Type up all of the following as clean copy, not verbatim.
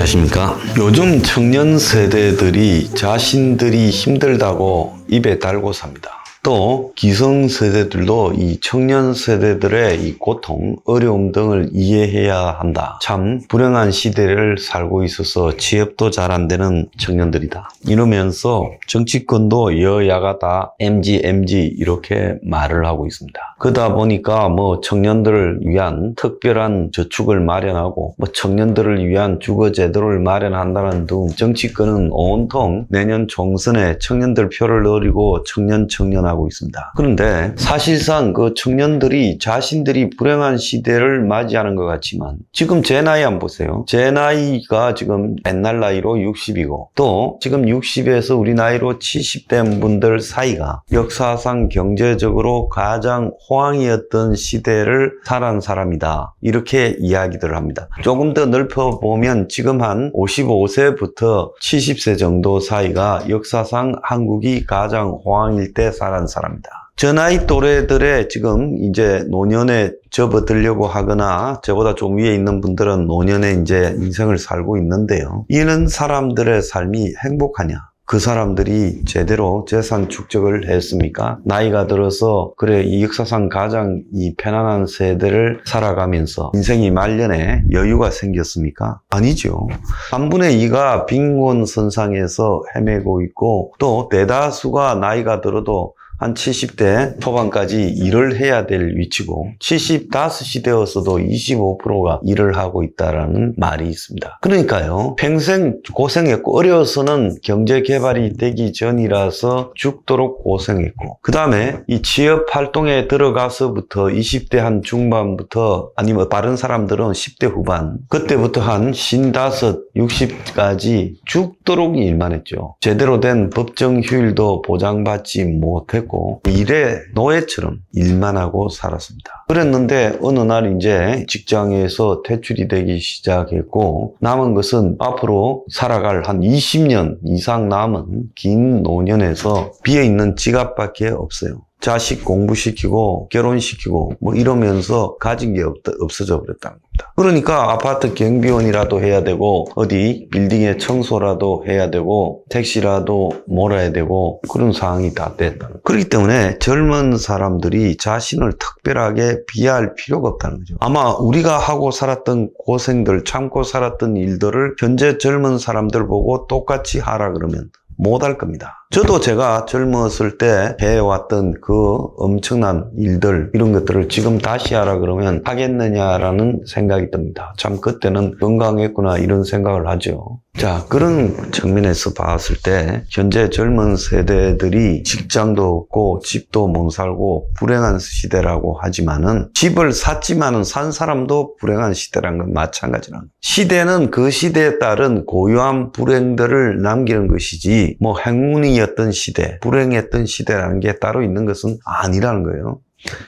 안녕하십니까. 요즘 청년 세대들이 자신들이 힘들다고 입에 달고 삽니다. 또 기성세대들도 이 청년 세대들의 이 고통, 어려움 등을 이해해야 한다. 참 불행한 시대를 살고 있어서 취업도 잘 안 되는 청년들이다. 이러면서 정치권도 여야가 다 MG 이렇게 말을 하고 있습니다. 그러다 보니까 청년들을 위한 특별한 저축을 마련하고 청년들을 위한 주거제도를 마련한다는 등 정치권은 온통 내년 총선에 청년들 표를 노리고 청년하고 있습니다. 그런데 사실상 그 청년들이 자신들이 불행한 시대를 맞이하는 것 같지만 지금 제 나이 한번 보세요. 제 나이가 지금 옛날 나이로 60이고 또 지금 60에서 우리 나이로 70대 분들 사이가 역사상 경제적으로 가장 호황이었던 시대를 살아온 사람이다. 이렇게 이야기들을 합니다. 조금 더 넓혀보면 지금 한 55세부터 70세 정도 사이가 역사상 한국이 가장 호황일 때 살아온 사람이다. 저 나이 또래들의 지금 이제 노년에 접어들려고 하거나 저보다 좀 위에 있는 분들은 노년에 이제 인생을 살고 있는데요. 이런 사람들의 삶이 행복하냐? 그 사람들이 제대로 재산 축적을 했습니까? 나이가 들어서 이 역사상 가장 이 편안한 세대를 살아가면서 인생이 말년에 여유가 생겼습니까? 아니죠. 3분의 2가 빈곤선상에서 헤매고 있고 또 대다수가 나이가 들어도 한 70대 초반까지 일을 해야 될 위치고 75시 되었어도 25%가 일을 하고 있다는 말이 있습니다. 그러니까요. 평생 고생했고 어려서는 경제 개발이 되기 전이라서 죽도록 고생했고 그 다음에 이 취업 활동에 들어가서부터 20대 한 중반부터 아니면 다른 사람들은 10대 후반 그때부터 한 55, 60까지 죽도록 일만 했죠. 제대로 된 법정 휴일도 보장받지 못했고 일에 노예처럼 일만 하고 살았습니다. 그랬는데 어느 날 이제 직장에서 퇴출이 되기 시작했고 남은 것은 앞으로 살아갈 한 20년 이상 남은 긴 노년에서 비어있는 지갑밖에 없어요. 자식 공부시키고 결혼시키고 이러면서 가진 게 없어져 버렸다는 겁니다. 그러니까 아파트 경비원이라도 해야 되고 어디 빌딩에 청소라도 해야 되고 택시라도 몰아야 되고 그런 상황이 다 됐다. 그렇기 때문에 젊은 사람들이 자신을 특별하게 비하할 필요가 없다는 거죠. 아마 우리가 하고 살았던 고생들 참고 살았던 일들을 현재 젊은 사람들 보고 똑같이 하라 그러면 못할 겁니다. 저도 제가 젊었을 때 해왔던 그 엄청난 일들 이런 것들을 지금 다시 하라 그러면 하겠느냐라는 생각이 듭니다. 참 그때는 건강했구나 이런 생각을 하죠. 자, 그런 측면에서 봤을 때 현재 젊은 세대들이 직장도 없고 집도 못 살고 불행한 시대라고 하지만은 집을 샀지만은 산 사람도 불행한 시대라는 건 마찬가지라는 거예요. 시대는 그 시대에 따른 고유한 불행들을 남기는 것이지 행운이었던 시대, 불행했던 시대라는 게 따로 있는 것은 아니라는 거예요.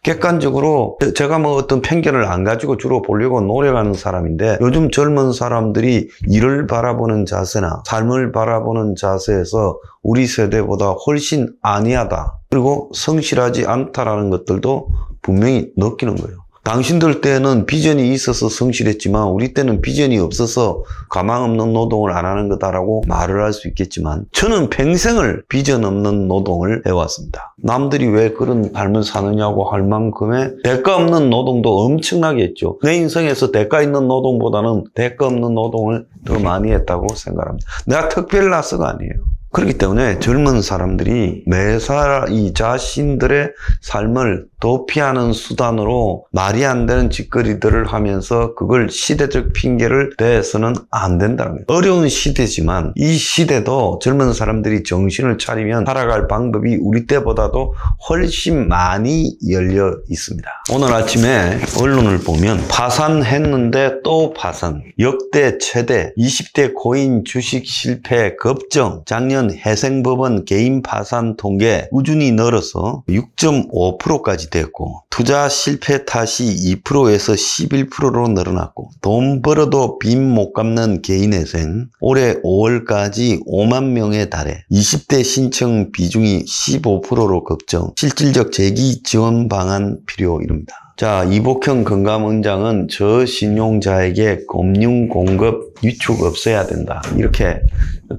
객관적으로 제가 어떤 편견을 안 가지고 주로 보려고 노력하는 사람인데 요즘 젊은 사람들이 일을 바라보는 자세나 삶을 바라보는 자세에서 우리 세대보다 훨씬 안이하다. 그리고 성실하지 않다라는 것들도 분명히 느끼는 거예요. 당신들 때는 비전이 있어서 성실했지만 우리 때는 비전이 없어서 가망 없는 노동을 안 하는 거다라고 말을 할 수 있겠지만 저는 평생을 비전 없는 노동을 해왔습니다. 남들이 왜 그런 삶을 사느냐고 할 만큼의 대가 없는 노동도 엄청나게 했죠. 내 인생에서 대가 있는 노동보다는 대가 없는 노동을 더 많이 했다고 생각합니다. 내가 특별나서가 아니에요. 그렇기 때문에 젊은 사람들이 매사 이 자신들의 삶을 도피하는 수단으로 말이 안 되는 짓거리들을 하면서 그걸 시대적 핑계를 대서는 안 된다는 거예요. 어려운 시대지만 이 시대도 젊은 사람들이 정신을 차리면 살아갈 방법이 우리 때보다도 훨씬 많이 열려 있습니다. 오늘 아침에 언론을 보면 파산했는데 또 파산, 역대 최대 20대 고인 주식 실패 급증, 작년 해생법원 개인 파산 통계 꾸준히 늘어서 6.5%까지 됐고 투자 실패 탓이 2%에서 11%로 늘어났고 돈 벌어도 빚 못 갚는 개인 회생 올해 5월까지 5만 명에 달해 20대 신청 비중이 15%로 급증, 실질적 재기 지원 방안 필요 이릅니다. 자, 이복형 건강원장은 저신용자에게 금융 공급 위축 없애야 된다. 이렇게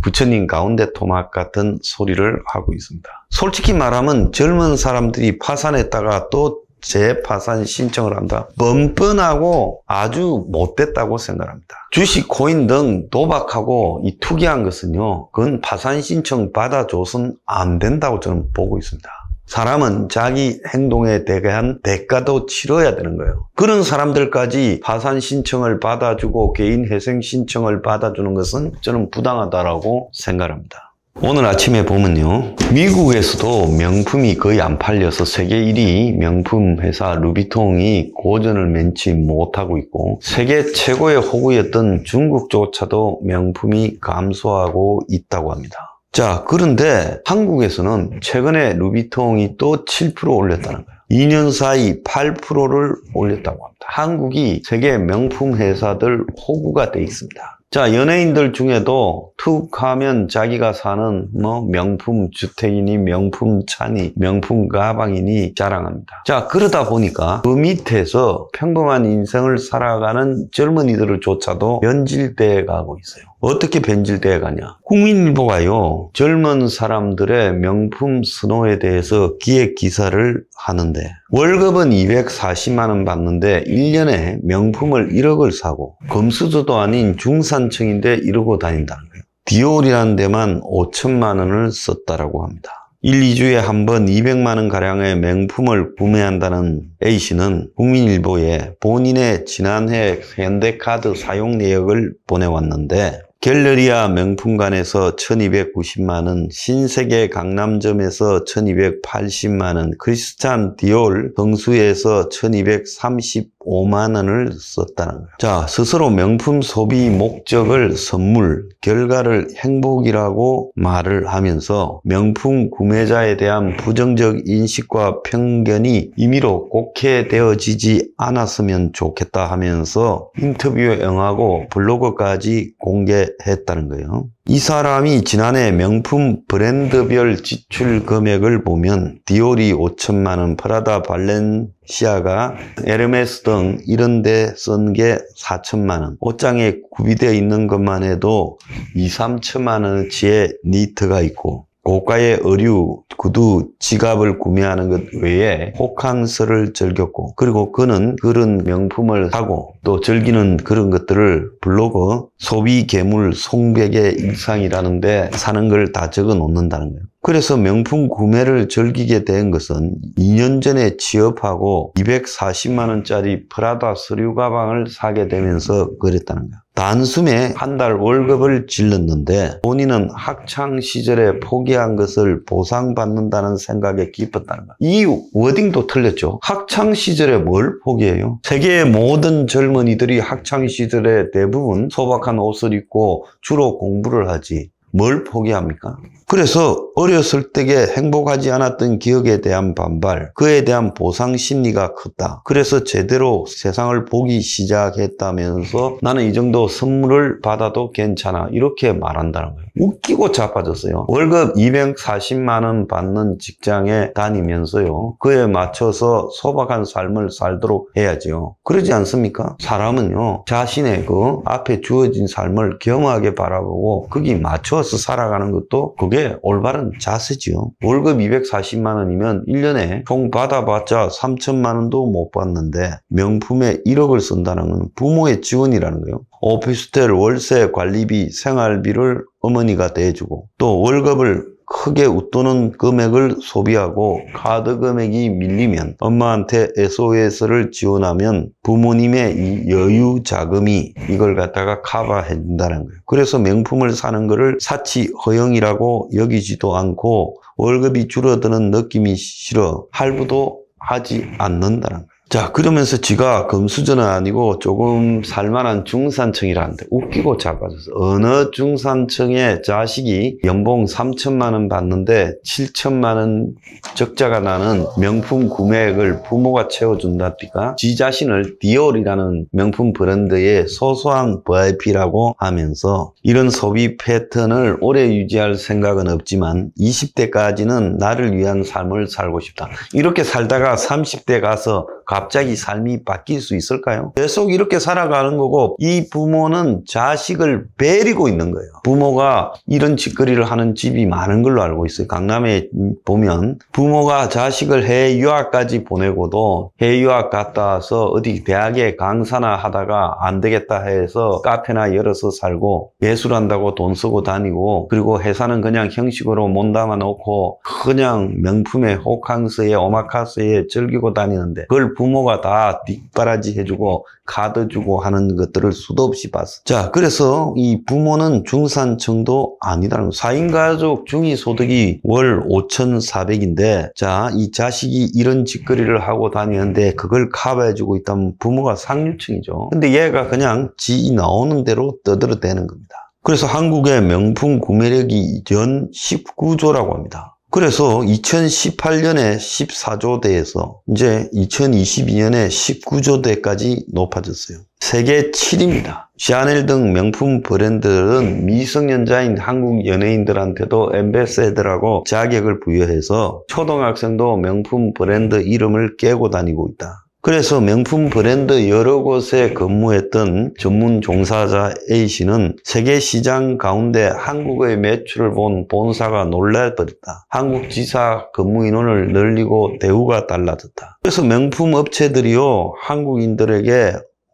부처님 가운데 토막 같은 소리를 하고 있습니다. 솔직히 말하면 젊은 사람들이 파산했다가 또 재파산 신청을 한다. 뻔뻔하고 아주 못됐다고 생각합니다. 주식, 코인 등 도박하고 이 투기한 것은요, 그건 파산 신청 받아줘서는 안 된다고 저는 보고 있습니다. 사람은 자기 행동에 대한 대가도 치러야 되는 거예요. 그런 사람들까지 파산 신청을 받아주고 개인 회생 신청을 받아주는 것은 저는 부당하다라고 생각합니다. 오늘 아침에 보면요, 미국에서도 명품이 거의 안 팔려서 세계 1위 명품 회사 루비통이 고전을 면치 못하고 있고, 세계 최고의 호구였던 중국조차도 명품이 감소하고 있다고 합니다. 자, 그런데 한국에서는 최근에 루비통이 또 7% 올렸다는 거예요. 2년 사이 8%를 올렸다고 합니다. 한국이 세계 명품 회사들 호구가 돼 있습니다. 자, 연예인들 중에도 툭 하면 자기가 사는 명품 주택이니 명품 차니 명품 가방이니 자랑합니다. 자, 그러다 보니까 그 밑에서 평범한 인생을 살아가는 젊은이들을 조차도 변질돼 가고 있어요. 어떻게 변질돼 가냐? 국민일보가요, 젊은 사람들의 명품 선호에 대해서 기획 기사를 하는데, 월급은 240만 원 받는데 1년에 명품을 1억을 사고, 금수저도 아닌 중산층인데 이러고 다닌다는 거예요. 디올이라는 데만 5천만 원을 썼다라고 합니다. 1, 2주에 한 번 200만 원 가량의 명품을 구매한다는 A씨는 국민일보에 본인의 지난해 현대카드 사용 내역을 보내왔는데, 갤러리아 명품관에서 1290만 원, 신세계 강남점에서 1280만 원, 크리스찬 디올 성수에서 1235만 원을 썼다는 거예요. 자, 스스로 명품 소비 목적을 선물, 결과를 행복이라고 말을 하면서 명품 구매자에 대한 부정적 인식과 편견이 임의로 곡해되어지지 않았으면 좋겠다 하면서 인터뷰에 응하고 블로그까지 공개했다는 거예요. 이 사람이 지난해 명품 브랜드별 지출 금액을 보면 디올이 5천만 원, 프라다, 발렌시아가, 에르메스 등 이런 데 쓴 게 4천만 원, 옷장에 구비되어 있는 것만 해도 2, 3천만 원어치의 니트가 있고, 고가의 의류, 구두, 지갑을 구매하는 것 외에 호캉스를 즐겼고, 그리고 그는 그런 명품을 사고 또 즐기는 그런 것들을 블로그 소비 괴물 송백의 일상이라는데 사는 걸 다 적어 놓는다는 거예요. 그래서 명품 구매를 즐기게 된 것은 2년 전에 취업하고 240만 원짜리 프라다 서류 가방을 사게 되면서 그랬다는 거예요. 단숨에 한 달 월급을 질렀는데 본인은 학창 시절에 포기한 것을 보상받는다는 생각에 기뻤다는 거예요. 이 워딩도 틀렸죠. 학창 시절에 뭘 포기해요? 세계의 모든 젊은이들이 학창 시절에 대부분 소박한 옷을 입고 주로 공부를 하지 뭘 포기합니까? 그래서 어렸을 때에 행복하지 않았던 기억에 대한 반발, 그에 대한 보상 심리가 컸다. 그래서 제대로 세상을 보기 시작했다면서 나는 이 정도 선물을 받아도 괜찮아, 이렇게 말한다는 거예요. 웃기고 자빠졌어요. 월급 240만 원 받는 직장에 다니면서요, 그에 맞춰서 소박한 삶을 살도록 해야죠. 그러지 않습니까? 사람은요, 자신의 그 앞에 주어진 삶을 겸허하게 바라보고 거기 맞춰서 살아가는 것도 그게 올바른 자세지요. 월급 240만 원이면 1년에 총 받아봤자 3천만 원도 못 받는데 명품에 1억을 쓴다는 건 부모의 지원이라는 거예요. 오피스텔 월세 관리비, 생활비를 어머니가 대주고, 또 월급을 크게 웃도는 금액을 소비하고 카드 금액이 밀리면 엄마한테 SOS를 지원하면 부모님의 이 여유 자금이 이걸 갖다가 커버해 준다는 거예요. 그래서 명품을 사는 거를 사치 허영이라고 여기지도 않고 월급이 줄어드는 느낌이 싫어 할부도 하지 않는다는 거예요. 자, 그러면서 지가 금수저는 아니고 조금 살만한 중산층이라는데 웃기고 자빠졌어. 어느 중산층의 자식이 연봉 3천만 원 받는데 7천만 원 적자가 나는 명품 구매액을 부모가 채워준답니까? 지 자신을 디올이라는 명품 브랜드의 소소한 VIP라고 하면서 이런 소비 패턴을 오래 유지할 생각은 없지만 20대까지는 나를 위한 삶을 살고 싶다. 이렇게 살다가 30대 가서 갑자기 삶이 바뀔 수 있을까요? 계속 이렇게 살아가는 거고 이 부모는 자식을 베리고 있는 거예요. 부모가 이런 짓거리를 하는 집이 많은 걸로 알고 있어요. 강남에 보면 부모가 자식을 해외 유학까지 보내고도 해외 유학 갔다 와서 어디 대학에 강사나 하다가 안 되겠다 해서 카페나 열어서 살고 예술한다고 돈 쓰고 다니고 그리고 회사는 그냥 형식으로 몸담아 놓고 그냥 명품의 호캉스에 오마카세에 즐기고 다니는데 그걸 부모가 다 뒷바라지 해주고 카드 주고 하는 것들을 수도 없이 봤어. 자, 그래서 이 부모는 중산층도 아니다는 거. 4인 가족 중위소득이 월 5,400인데 자, 이 자식이 이런 짓거리를 하고 다니는데 그걸 커버해주고 있다면 부모가 상류층이죠. 근데 얘가 그냥 지 나오는 대로 떠들어대는 겁니다. 그래서 한국의 명품 구매력이 연 19조라고 합니다. 그래서 2018년에 14조대에서 이제 2022년에 19조대까지 높아졌어요. 세계 7위입니다. 샤넬 등 명품 브랜드는 미성년자인 한국 연예인들한테도 앰베서더라고 자격을 부여해서 초등학생도 명품 브랜드 이름을 깨고 다니고 있다. 그래서 명품 브랜드 여러 곳에 근무했던 전문 종사자 A씨는 세계 시장 가운데 한국의 매출을 본 본사가 놀라버렸다. 한국 지사 근무 인원을 늘리고 대우가 달라졌다. 그래서 명품 업체들이요, 한국인들에게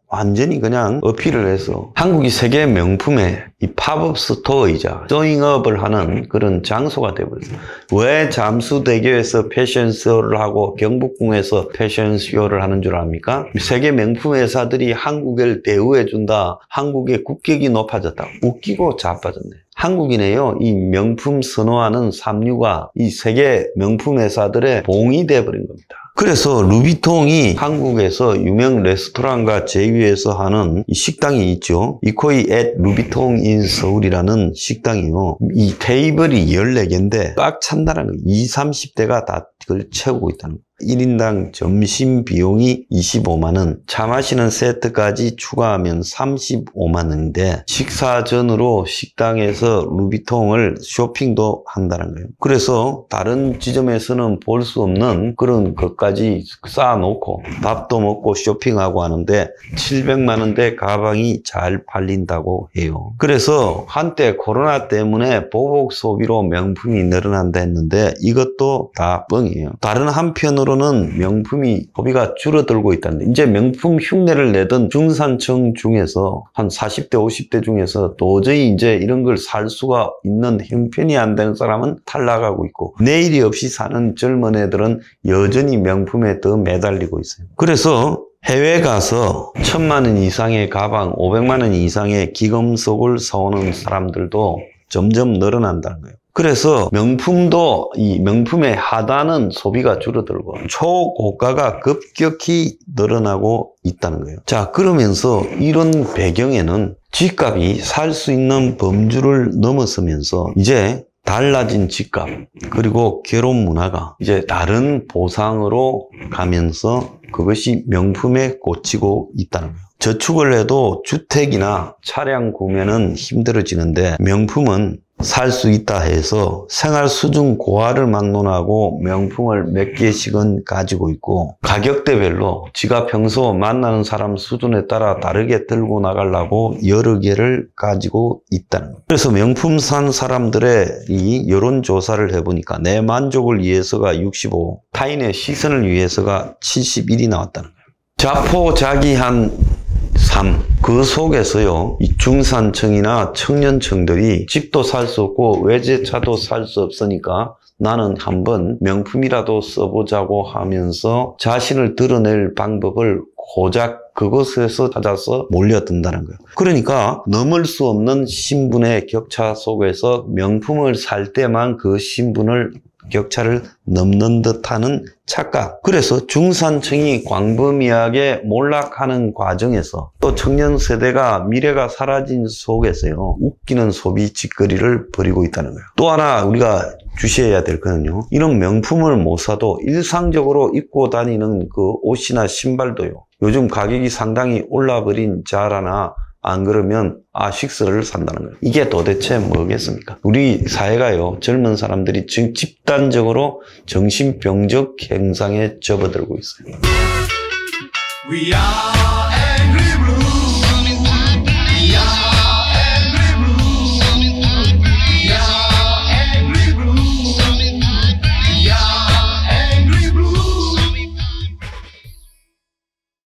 완전히 그냥 어필을 해서 한국이 세계 명품의 이 팝업 스토어이자 쇼잉업을 하는 그런 장소가 되어버렸어요. 왜 잠수대교에서 패션쇼를 하고 경복궁에서 패션쇼를 하는 줄 압니까? 세계 명품 회사들이 한국을 대우해준다. 한국의 국격이 높아졌다. 웃기고 자빠졌네. 한국인의요, 이 명품 선호하는 삼류가 이 세계 명품 회사들의 봉이 돼버린 겁니다. 그래서 루비통이 한국에서 유명 레스토랑과 제휴해서 하는 이 식당이 있죠. 이코이 앳 루비통 인 서울이라는 식당이요. 이 테이블이 14개인데 꽉 찬다는 거예요. 20, 30대가 다 그걸 채우고 있다는 거예요. 1인당 점심 비용이 25만 원, 차 마시는 세트까지 추가하면 35만 원인데 식사 전으로 식당에서 루비통을 쇼핑도 한다는 거예요. 그래서 다른 지점에서는 볼 수 없는 그런 것까지 쌓아놓고 밥도 먹고 쇼핑하고 하는데 700만 원대 가방이 잘 팔린다고 해요. 그래서 한때 코로나 때문에 보복 소비로 명품이 늘어난다 했는데 이것도 다 뻥이에요. 다른 한편으로는 명품이 소비가 줄어들고 있다는데 이제 명품 흉내를 내던 중산층 중에서 한 40대 50대 중에서 도저히 이제 이런 걸 살 수가 있는 형편이 안 되는 사람은 탈락하고 있고 내일이 없이 사는 젊은 애들은 여전히 명품에 더 매달리고 있어요. 그래서 해외 가서 1,000만 원 이상의 가방, 500만 원 이상의 기금속을 사오는 사람들도 점점 늘어난다는 거예요. 그래서 명품도 이 명품의 하단은 소비가 줄어들고 초고가가 급격히 늘어나고 있다는 거예요. 자, 그러면서 이런 배경에는 집값이 살 수 있는 범주를 넘어서면서 이제 달라진 집값 그리고 결혼 문화가 이제 다른 보상으로 가면서 그것이 명품에 꽂히고 있다는 거예요. 저축을 해도 주택이나 차량 구매는 힘들어지는데 명품은 살 수 있다 해서 생활 수준 고하를 막론하고 명품을 몇 개씩은 가지고 있고 가격대별로 지가 평소 만나는 사람 수준에 따라 다르게 들고 나가려고 여러 개를 가지고 있다는 거예요. 그래서 명품 산 사람들의 이 여론조사를 해보니까 내 만족을 위해서가 65, 타인의 시선을 위해서가 71이 나왔다는 거예요. 자포자기한 삶, 그 속에서요, 이 중산층이나 청년층들이 집도 살 수 없고 외제차도 살 수 없으니까 나는 한번 명품이라도 써보자고 하면서 자신을 드러낼 방법을 고작 그것에서 찾아서 몰려든다는 거예요. 그러니까 넘을 수 없는 신분의 격차 속에서 명품을 살 때만 그 신분을 격차를 넘는 듯하는 착각. 그래서 중산층이 광범위하게 몰락하는 과정에서 또 청년 세대가 미래가 사라진 속에서요, 웃기는 소비 짓거리를 벌이고 있다는 거예요. 또 하나 우리가 주시해야 될 거는요, 이런 명품을 못 사도 일상적으로 입고 다니는 그 옷이나 신발도요, 요즘 가격이 상당히 올라버린 자라나 안 그러면 아식스를 산다는 거예요. 이게 도대체 뭐겠습니까? 우리 사회가요, 젊은 사람들이 지금 집단적으로 정신병적 현상에 접어들고 있어요. We are